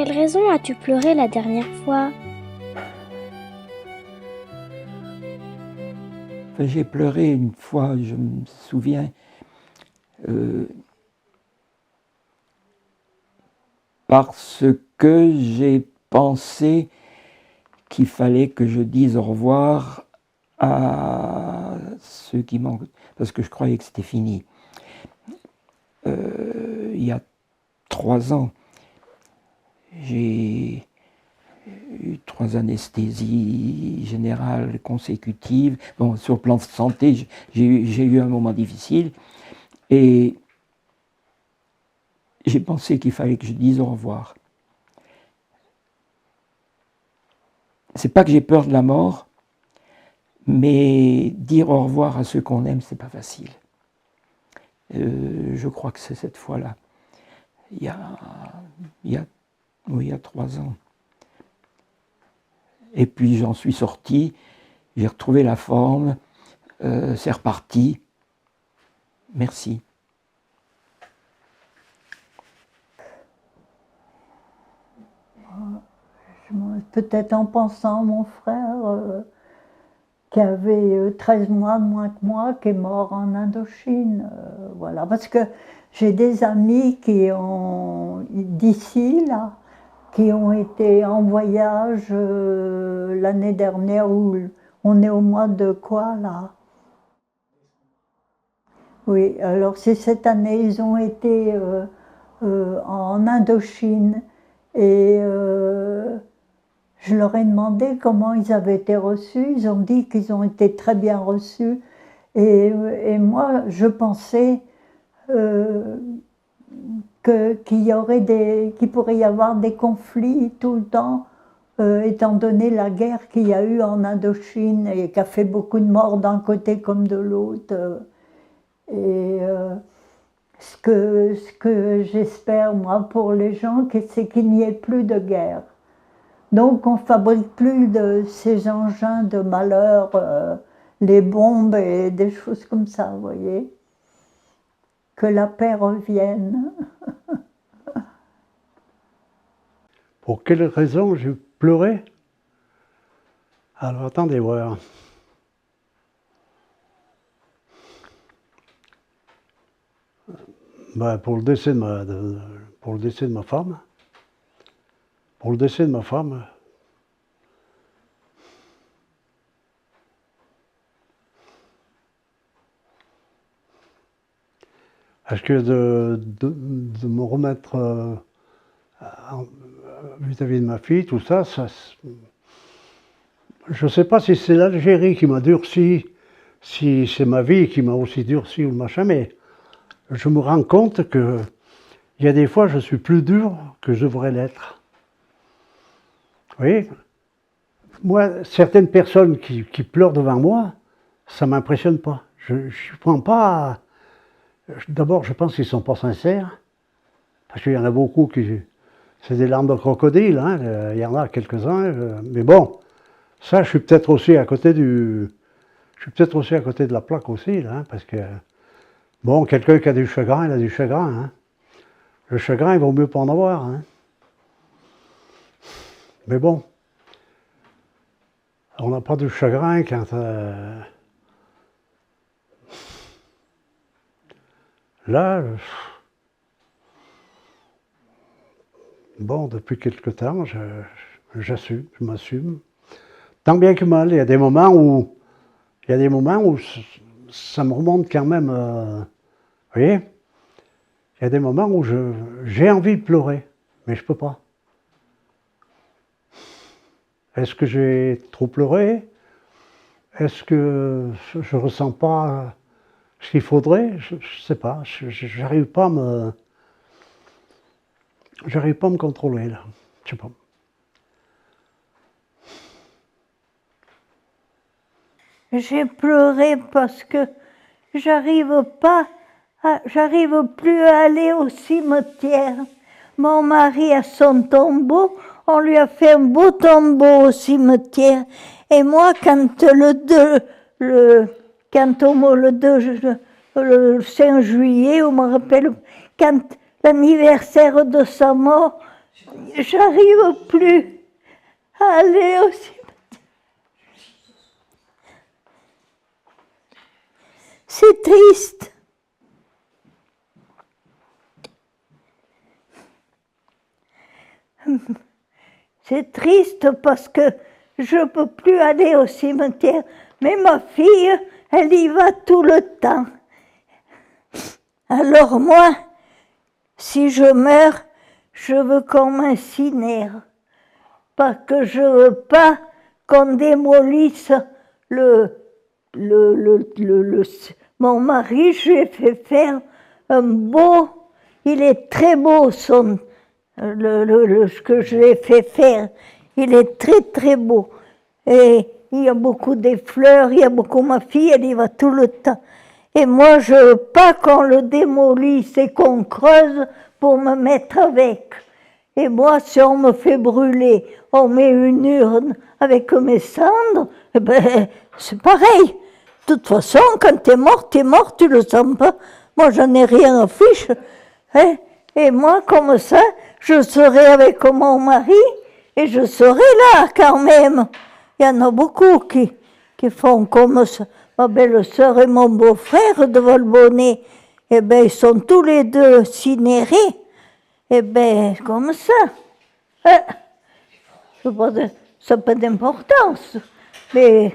quelle raison as-tu pleuré la dernière fois? J'ai pleuré une fois, je me souviens, parce que j'ai pensé qu'il fallait que je dise au revoir à ceux qui m'ont... Parce que je croyais que c'était fini. Il y a 3 ans, j'ai eu 3 anesthésies générales consécutives. Bon, sur le plan de santé, j'ai eu un moment difficile. Et j'ai pensé qu'il fallait que je dise au revoir. C'est pas que j'ai peur de la mort, mais dire au revoir à ceux qu'on aime, c'est pas facile. Je crois que c'est cette fois-là. Il y a 3 ans. Et puis j'en suis sorti, j'ai retrouvé la forme, c'est reparti. Merci. Peut-être en pensant à mon frère qui avait 13 mois de moins que moi, qui est mort en Indochine. Voilà. Parce que j'ai des amis qui ont, d'ici, là, qui ont été en voyage l'année dernière, où on est au mois de quoi, là? Oui, alors c'est cette année, ils ont été en Indochine, et je leur ai demandé comment ils avaient été reçus. Ils ont dit qu'ils ont été très bien reçus. Et moi, je pensais qu'il pourrait y avoir des conflits tout le temps, étant donné la guerre qu'il y a eu en Indochine et qui a fait beaucoup de morts d'un côté comme de l'autre. Ce que j'espère, moi, pour les gens, c'est qu'il n'y ait plus de guerre. Donc on ne fabrique plus de ces engins de malheur, les bombes et des choses comme ça, vous voyez. Que la paix revienne. Pour quelle raison j'ai pleuré? Alors attendez voir. Ben, pour le décès de ma femme. Pour le décès de ma femme. Parce que de me remettre vis-à-vis de ma fille, tout ça, je ne sais pas si c'est l'Algérie qui m'a durci, si c'est ma vie qui m'a aussi durci ou le machin, mais je me rends compte que il y a des fois, je suis plus dur que je devrais l'être. Vous voyez? Moi, certaines personnes qui pleurent devant moi, ça ne m'impressionne pas. Je ne prends pas... D'abord, je pense qu'ils ne sont pas sincères, parce qu'il y en a beaucoup qui... C'est des larmes de crocodile, hein, il y en a quelques-uns, mais bon, ça, je suis peut-être aussi à côté de la plaque aussi, là, hein, parce que, bon, quelqu'un qui a du chagrin, il a du chagrin, hein. Le chagrin, il vaut mieux pas en avoir, hein. Mais bon, on n'a pas de chagrin quand... Là, bon, depuis quelque temps, j'assume, je m'assume. Tant bien que mal, il y a des moments où ça me remonte quand même, vous voyez, il y a des moments où j'ai envie de pleurer, mais je peux pas. Est-ce que j'ai trop pleuré? Est-ce que je ressens pas ce qu'il faudrait? Je sais pas, j'arrive pas à me contrôler là, je sais pas. J'ai pleuré parce que j'arrive plus à aller au cimetière. Mon mari a son tombeau, on lui a fait un beau tombeau au cimetière. Et moi, quand le 5 juillet, on me rappelle, quand l'anniversaire de sa mort, j'arrive plus à aller au cimetière. C'est triste. C'est triste parce que je ne peux plus aller au cimetière. Mais ma fille, elle y va tout le temps. Alors moi, si je meurs, je veux qu'on m'incinère. Parce que je ne veux pas qu'on démolisse mon mari. Je lui ai fait faire un beau, il est très beau ce que je lui ai fait faire. Il est très très beau. Et il y a beaucoup de fleurs, il y a beaucoup, ma fille, elle y va tout le temps. Et moi, je veux pas qu'on le démolisse et qu'on creuse pour me mettre avec. Et moi, si on me fait brûler, on met une urne avec mes cendres, eh ben, c'est pareil. De toute façon, quand t'es mort, tu le sens pas. Moi, j'en ai rien à fiche. Hein? Et moi, comme ça, je serai avec mon mari et je serai là quand même. Il y en a beaucoup qui font comme ça. Ma belle-sœur et mon beau-frère de Volbonnet, eh ben, ils sont tous les deux incinérés. Eh bien, comme ça. Ça n'a pas d'importance. Mais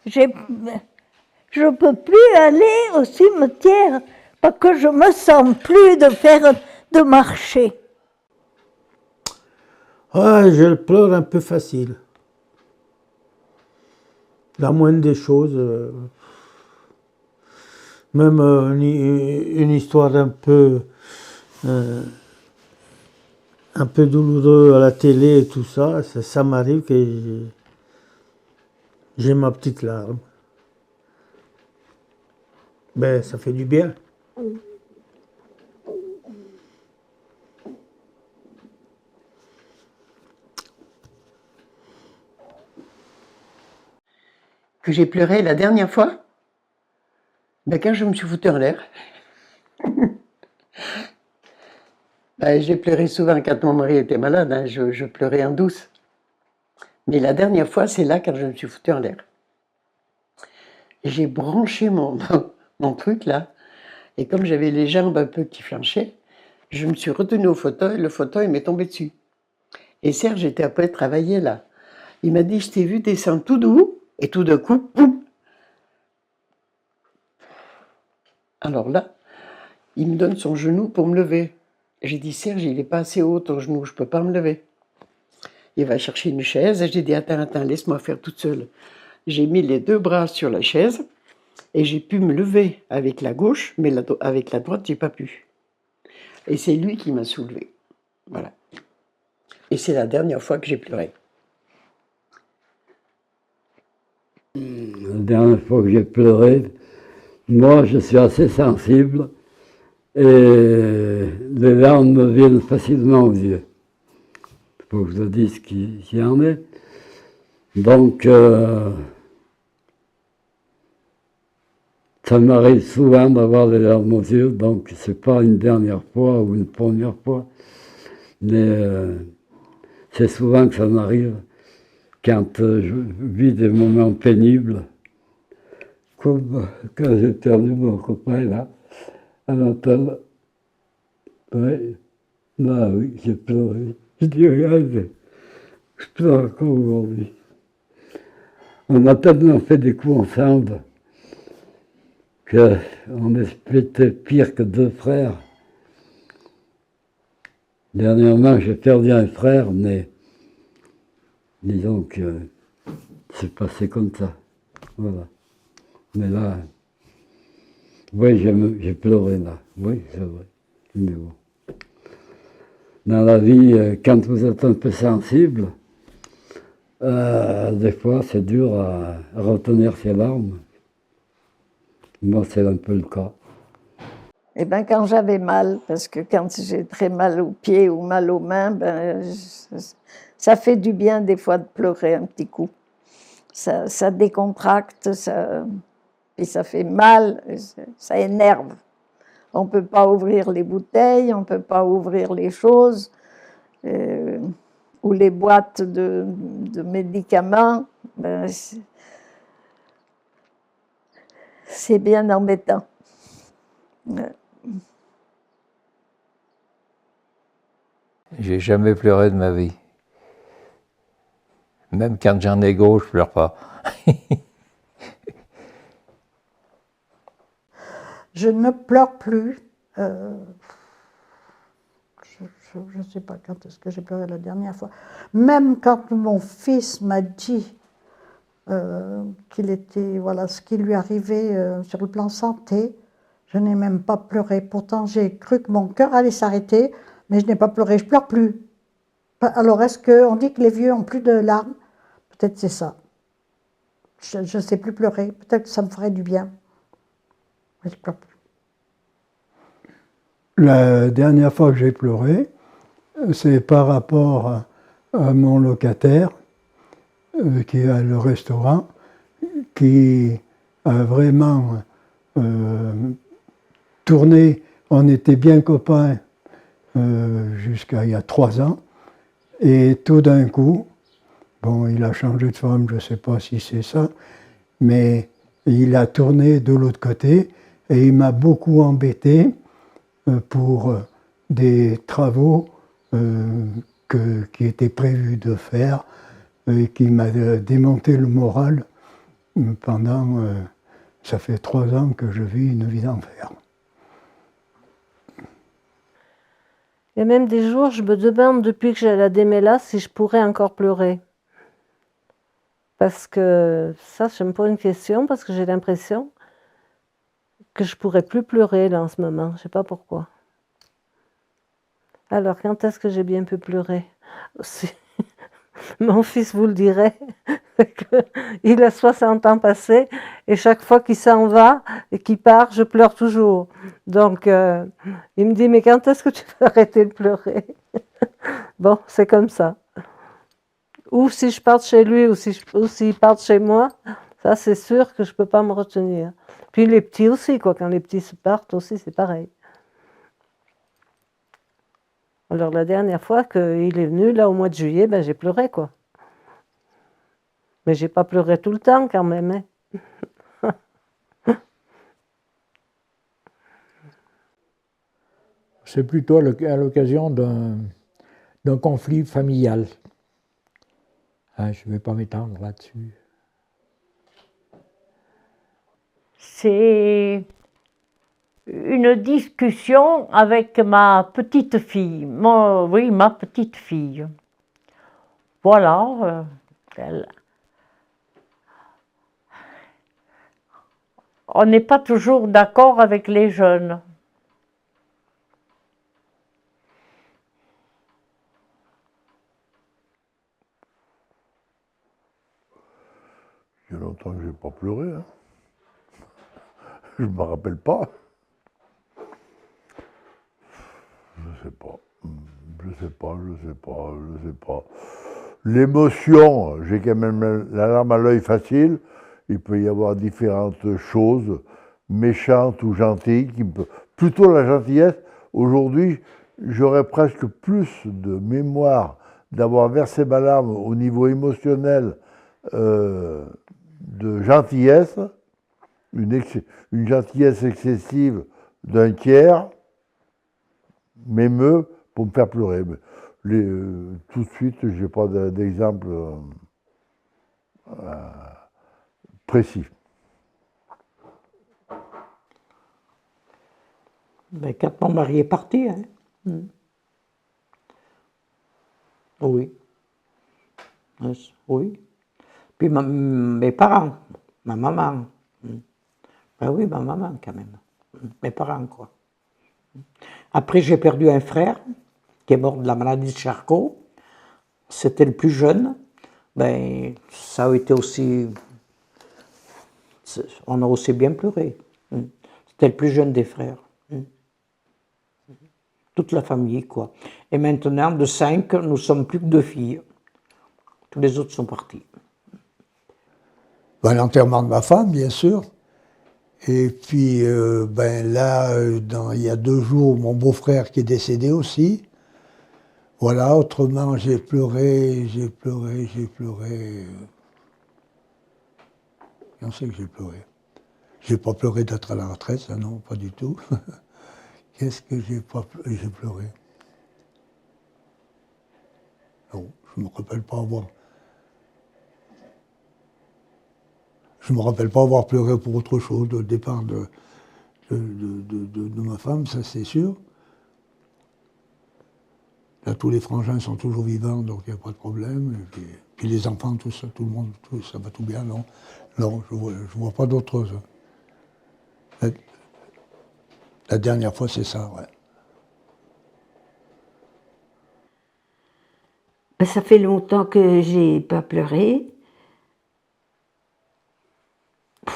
je ne peux plus aller au cimetière parce que je me sens plus de marcher. Ah, je pleure un peu facile. La moindre des choses. Même une histoire un peu douloureux à la télé et tout ça, ça m'arrive que j'ai ma petite larme. Ben, ça fait du bien. Que j'ai pleuré la dernière fois, ben, quand je me suis foutu en l'air. Ben, j'ai pleuré souvent quand mon mari était malade, hein, je pleurais en douce. Mais la dernière fois, c'est là quand je me suis foutu en l'air. Et j'ai branché mon truc là, et comme j'avais les jambes un peu qui flanchaient, je me suis retenue au fauteuil, le fauteuil m'est tombé dessus. Et Serge était après travailler là. Il m'a dit, je t'ai vu descendre tout doux, et tout d'un coup, poum. Alors là, il me donne son genou pour me lever. J'ai dit, Serge, il n'est pas assez haut ton genou, je ne peux pas me lever. Il va chercher une chaise, et j'ai dit, attends, laisse-moi faire toute seule. J'ai mis les deux bras sur la chaise, et j'ai pu me lever avec la gauche, mais avec la droite, j'ai pas pu. Et c'est lui qui m'a soulevé. Voilà. Et c'est la dernière fois que j'ai pleuré. La dernière fois que j'ai pleuré, moi je suis assez sensible et les larmes me viennent facilement aux yeux. Il faut que je dise ce qu'il y en est. Donc, ça m'arrive souvent d'avoir les larmes aux yeux, donc c'est pas une dernière fois ou une première fois, mais c'est souvent que ça m'arrive quand je vis des moments pénibles, comme quand j'ai perdu mon copain là, à l'hôtel. Oui, là oui, j'ai pleuré. Je dis, regarde, je pleure encore aujourd'hui. On a tellement fait des coups ensemble qu'on était pire que deux frères. Dernièrement, j'ai perdu un frère, mais disons que c'est passé comme ça. Voilà. Mais là, oui, j'ai pleuré là. Oui, c'est vrai. Mais bon. Dans la vie, quand vous êtes un peu sensible, des fois, c'est dur à retenir ses larmes. Moi, c'est un peu le cas. Eh bien, quand j'avais mal, parce que quand j'ai très mal aux pieds ou mal aux mains, ben, ça fait du bien des fois de pleurer un petit coup. Ça décontracte, puis ça fait mal, ça énerve. On ne peut pas ouvrir les bouteilles, on ne peut pas ouvrir les choses. ou les boîtes de médicaments, ben, c'est bien embêtant. J'ai jamais pleuré de ma vie. Même quand j'en ai gauche, je pleure pas. Je ne pleure plus. Je ne sais pas quand est-ce que j'ai pleuré la dernière fois. Même quand mon fils m'a dit qu'il était, voilà, ce qui lui arrivait sur le plan santé, je n'ai même pas pleuré. Pourtant, j'ai cru que mon cœur allait s'arrêter, mais je n'ai pas pleuré. Je pleure plus. Alors, est-ce qu'on dit que les vieux ont plus de larmes? Peut-être c'est ça. Je ne sais plus pleurer. Peut-être que ça me ferait du bien. Mais je pleure plus. La dernière fois que j'ai pleuré, c'est par rapport à mon locataire qui a le restaurant, qui a vraiment tourné. On était bien copains jusqu'à il y a 3 ans. Et tout d'un coup, bon, il a changé de femme, je ne sais pas si c'est ça, mais il a tourné de l'autre côté et il m'a beaucoup embêté pour des travaux qui étaient prévus de faire et qui m'a démonté le moral pendant, ça fait 3 ans que je vis une vie d'enfer. Il y a même des jours, je me demande depuis que j'ai la démêlase si je pourrais encore pleurer. Parce que ça, je me pose une question, parce que j'ai l'impression que je pourrais plus pleurer là en ce moment. Je ne sais pas pourquoi. Alors, quand est-ce que j'ai bien pu pleurer? Mon fils vous le dirait, il a 60 ans passés et chaque fois qu'il s'en va et qu'il part, je pleure toujours. Donc, il me dit, mais quand est-ce que tu vas arrêter de pleurer? Bon, c'est comme ça. Ou si je parte chez lui ou s'il parte chez moi, ça c'est sûr que je ne peux pas me retenir. Puis les petits aussi, quoi. Quand les petits se partent aussi, c'est pareil. Alors la dernière fois qu'il est venu, là au mois de juillet, ben, j'ai pleuré, quoi. Mais j'ai pas pleuré tout le temps quand même. Hein. C'est plutôt à l'occasion d'un conflit familial. Hein, je ne vais pas m'étendre là-dessus. C'est une discussion avec ma petite fille. Oui, ma petite fille. Voilà. On n'est pas toujours d'accord avec les jeunes. Il y a longtemps que je n'ai pas pleuré. Hein. Je ne me rappelle pas. Je sais pas. L'émotion, j'ai quand même la larme à l'œil facile. Il peut y avoir différentes choses, méchantes ou gentilles. Plutôt la gentillesse. Aujourd'hui, j'aurais presque plus de mémoire d'avoir versé ma larme au niveau émotionnel de gentillesse, une gentillesse excessive d'un tiers, m'émeut pour me faire pleurer. Tout de suite, je n'ai pas d'exemple précis. Ben, quand mon mari est parti, hein. Oui. Oui. Puis mes parents, ma maman. Ben oui, ma maman quand même. Mes parents, quoi. Après, j'ai perdu un frère qui est mort de la maladie de Charcot. C'était le plus jeune. Ben, ça a été aussi... On a aussi bien pleuré. C'était le plus jeune des frères. Toute la famille, quoi. Et maintenant, de 5, nous sommes plus que 2 filles. Tous les autres sont partis. Ben, l'enterrement de ma femme, bien sûr. Et puis, ben là, il y a 2 jours, mon beau-frère qui est décédé aussi. Voilà, autrement, j'ai pleuré, j'ai pleuré, j'ai pleuré. On sait que j'ai pleuré. J'ai pas pleuré d'être à la retraite, ça non, pas du tout. Qu'est-ce que j'ai pas pleuré? J'ai pleuré. Non, je me rappelle pas avoir. Je me rappelle pas avoir pleuré pour autre chose, le départ de ma femme, ça c'est sûr. Là, tous les frangins sont toujours vivants, donc il n'y a pas de problème. Et puis les enfants, tout ça, tout le monde, tout, ça va tout bien, non? Non, je vois pas d'autre chose. La dernière fois, c'est ça, ouais. Ben, ça fait longtemps que j'ai pas pleuré. Je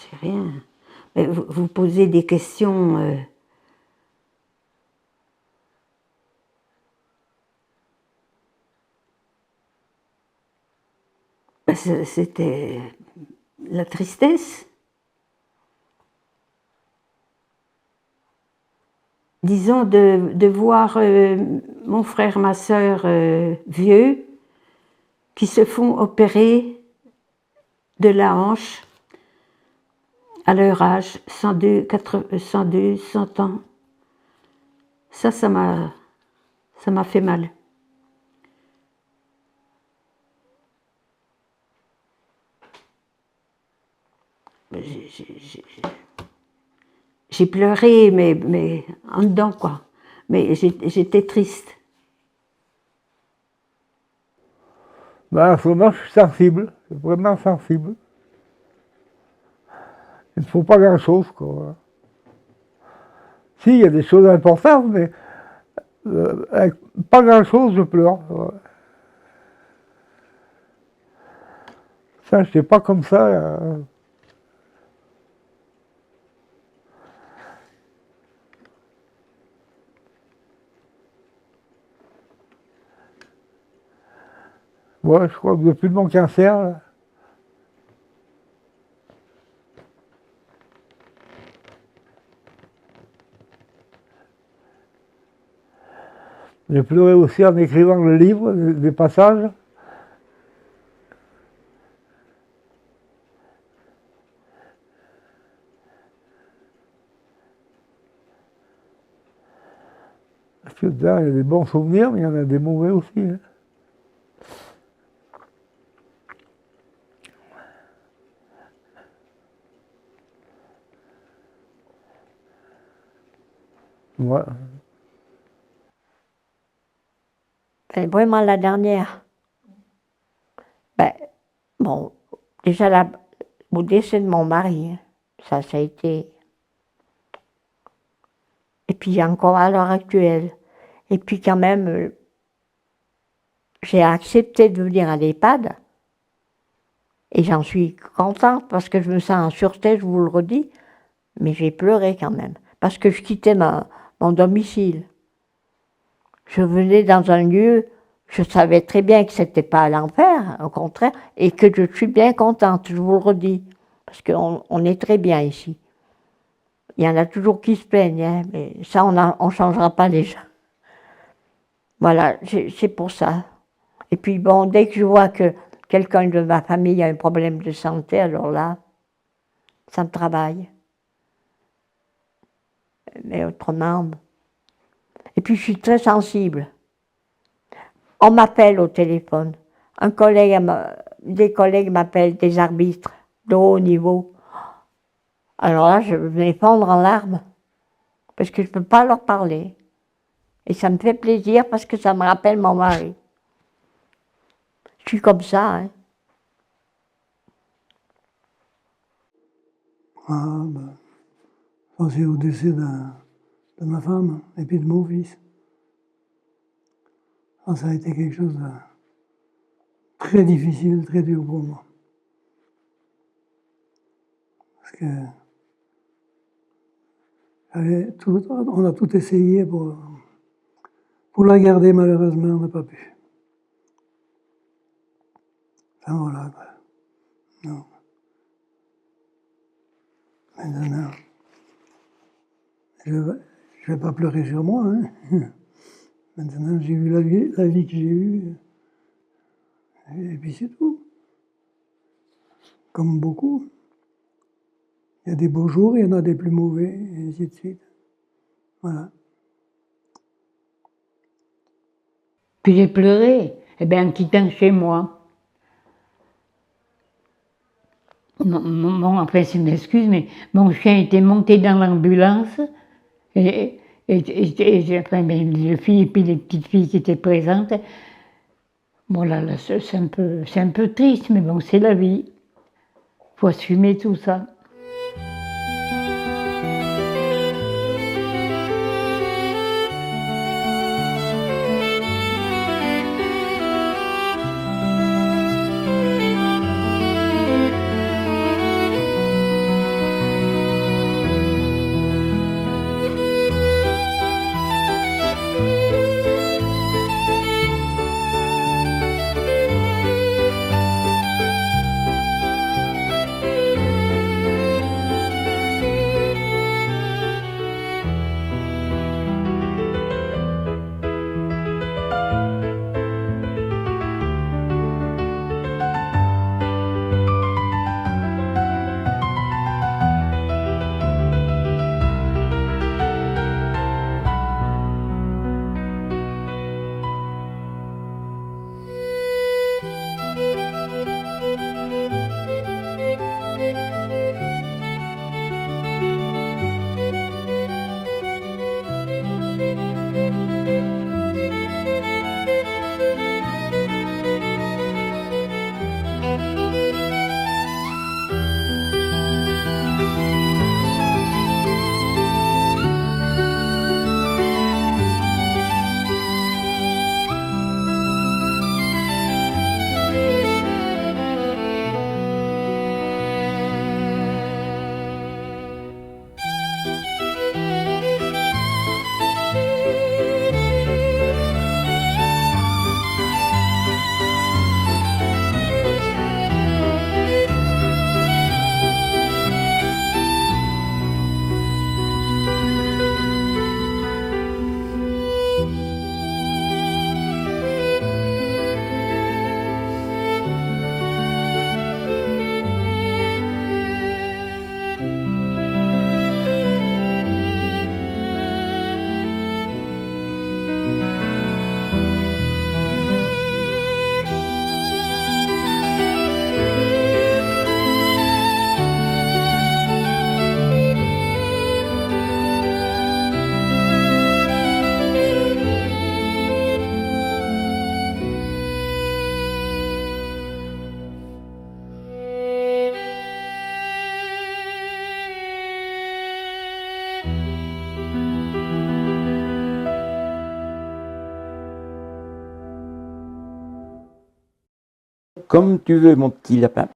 sais rien. Mais vous posez des questions. Ben, c'était la tristesse. Disons de voir mon frère, ma sœur vieux, qui se font opérer de la hanche à leur âge, 102, 100 ans. Ça m'a fait mal. J'ai pleuré, mais en dedans, quoi. Mais j'étais triste. Ben, en ce moment, je suis sensible, vraiment sensible. Il ne faut pas grand-chose, quoi. Si, il y a des choses importantes, mais avec pas grand-chose, je pleure. Ouais. Ça, je n'étais pas comme ça. Ouais, je crois que depuis mon cancer, là, j'ai pleuré aussi en écrivant le livre, des passages. Parce que dedans, il y a des bons souvenirs, mais il y en a des mauvais aussi. Hein. Ouais. C'est vraiment la dernière. Ben, bon, déjà au décès de mon mari, ça a été. Et puis encore à l'heure actuelle. Et puis quand même, j'ai accepté de venir à l'EHPAD. Et j'en suis contente parce que je me sens en sûreté, je vous le redis. Mais j'ai pleuré quand même. Parce que je quittais mon domicile. Je venais dans un lieu, je savais très bien que c'était pas l'enfer, au contraire, et que je suis bien contente, je vous le redis. Parce qu'on est très bien ici. Il y en a toujours qui se plaignent, hein, mais ça, on ne changera pas les gens. Voilà, c'est pour ça. Et puis bon, dès que je vois que quelqu'un de ma famille a un problème de santé, alors là, ça me travaille. Mais autrement... Et puis je suis très sensible. On m'appelle au téléphone. Des collègues m'appellent, des arbitres de haut niveau. Alors là, je vais m'effondre en larmes, parce que je ne peux pas leur parler. Et ça me fait plaisir parce que ça me rappelle mon mari. Je suis comme ça, hein. Ah, ben, pensez au décès de ma femme et puis de mon fils. Ça a été quelque chose de très difficile, très dur pour moi. Parce que on a tout essayé pour la garder, malheureusement, on n'a pas pu. Enfin voilà, quoi. Non. Maintenant, je vais pas pleurer sur moi, hein. Maintenant, j'ai eu la vie que j'ai eue, et puis c'est tout. Comme beaucoup. Il y a des beaux jours, il y en a des plus mauvais, et ainsi de suite. Voilà. Puis j'ai pleuré, eh bien, en quittant chez moi. Enfin, c'est une excuse, mais mon chien était monté dans l'ambulance, et enfin, les filles et puis les petites filles qui étaient présentes. Bon, là c'est un peu triste, mais bon, c'est la vie. Il faut assumer tout ça. Comme tu veux, mon petit lapin.